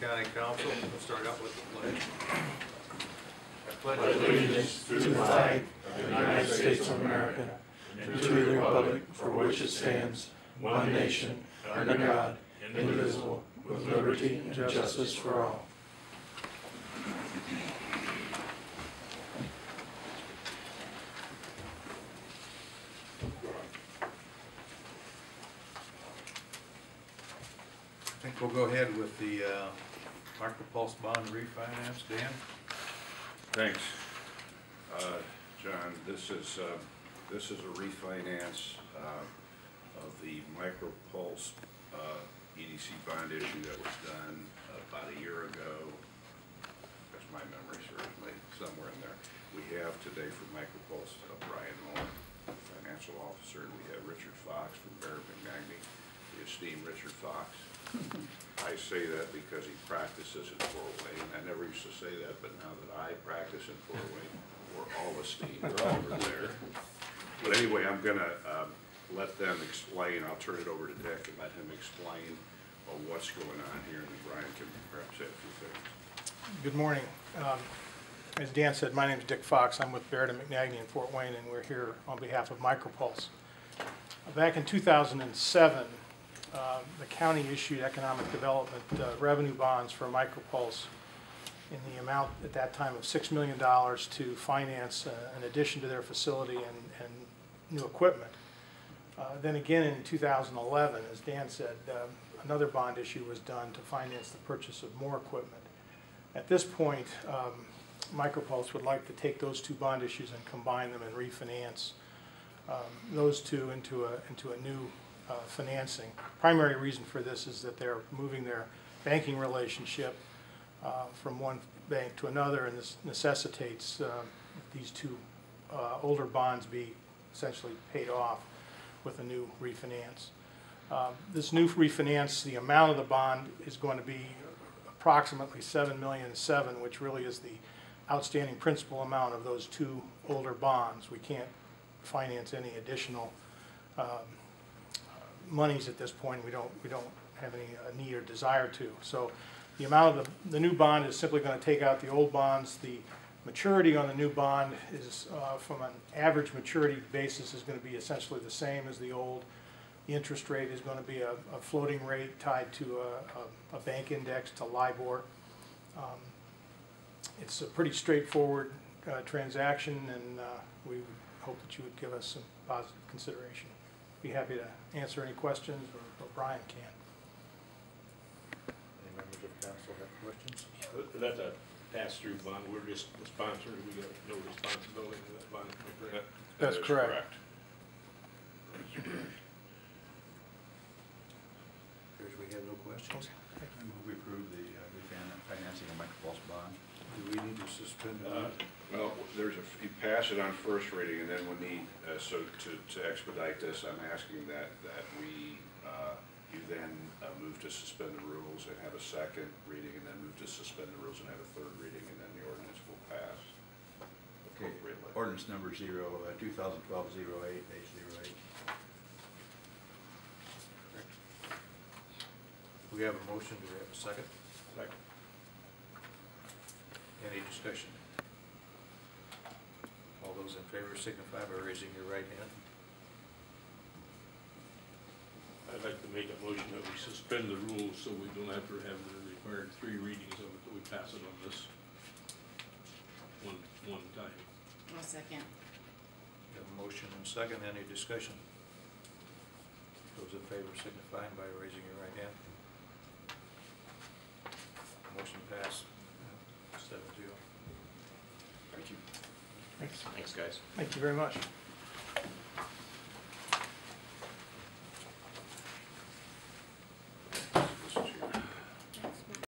County Council. We'll start out with the pledge. I pledge allegiance to the flag of the United States of America and to the republic for which it stands, one nation, under God, indivisible, with liberty and justice for all. I think we'll go ahead with the micropulse bond refinance. Dan? Thanks, John. This is a refinance of the micropulse EDC bond issue that was done about a year ago. That's my memory serves me, somewhere in there. We have today for micropulse Brian Moore, financial officer, and we have Richard Fox from Barrett, the esteemed Richard Fox. I say that because he practices in Fort Wayne. I never used to say that, but now that I practice in Fort Wayne, we're all esteemed over there. But anyway, I'm going to let them explain. I'll turn it over to Dick and let him explain what's going on here, and then Brian can perhaps say a few things. Good morning. As Dan said, my name is Dick Fox. I'm with Barrett and McNagny in Fort Wayne, and we're here on behalf of Micropulse. Back in 2007, the county issued economic development revenue bonds for Micropulse in the amount at that time of $6 million to finance an addition to their facility and new equipment. Then again in 2011, as Dan said, another bond issue was done to finance the purchase of more equipment. At this point, Micropulse would like to take those two bond issues and combine them and refinance those two into a new financing. Primary reason for this is that they're moving their banking relationship from one bank to another, and this necessitates these two older bonds be essentially paid off with a new refinance. This new refinance, the amount of the bond is going to be approximately $7.7 million, which really is the outstanding principal amount of those two older bonds. We can't finance any additional monies at this point. We don't have any need or desire to. So the amount of the new bond is simply going to take out the old bonds. The maturity on the new bond is from an average maturity basis is going to be essentially the same as the old. The interest rate is going to be a floating rate tied to a bank index to LIBOR. It's a pretty straightforward transaction, and we hope that you would give us some positive consideration. Be happy to answer any questions, or Brian can. Any members of council have questions? That's a pass-through bond. We're just the sponsor. We got no responsibility for that bond. That's correct. Appears we have no questions. I move we approve the refinancing of micropulse bond. Do we need to suspend it? Well, you pass it on first reading, and then we need, so to expedite this, I'm asking that you then move to suspend the rules and have a second reading, and then move to suspend the rules and have a third reading, and then the ordinance will pass appropriately. Okay. Ordinance number 2012-08, page 08. We have a motion. Do we have a second? Second. Any discussion? All those in favor signify by raising your right hand. I'd like to make a motion that we suspend the rules so we don't have to have the required 3 readings of it, that we pass it on this one time. I'll second. We have a motion and a second. Any discussion? Those in favor signify by raising your right hand. Motion passed 7-0. Thank you. Thanks. Thanks, guys. Thank you very much.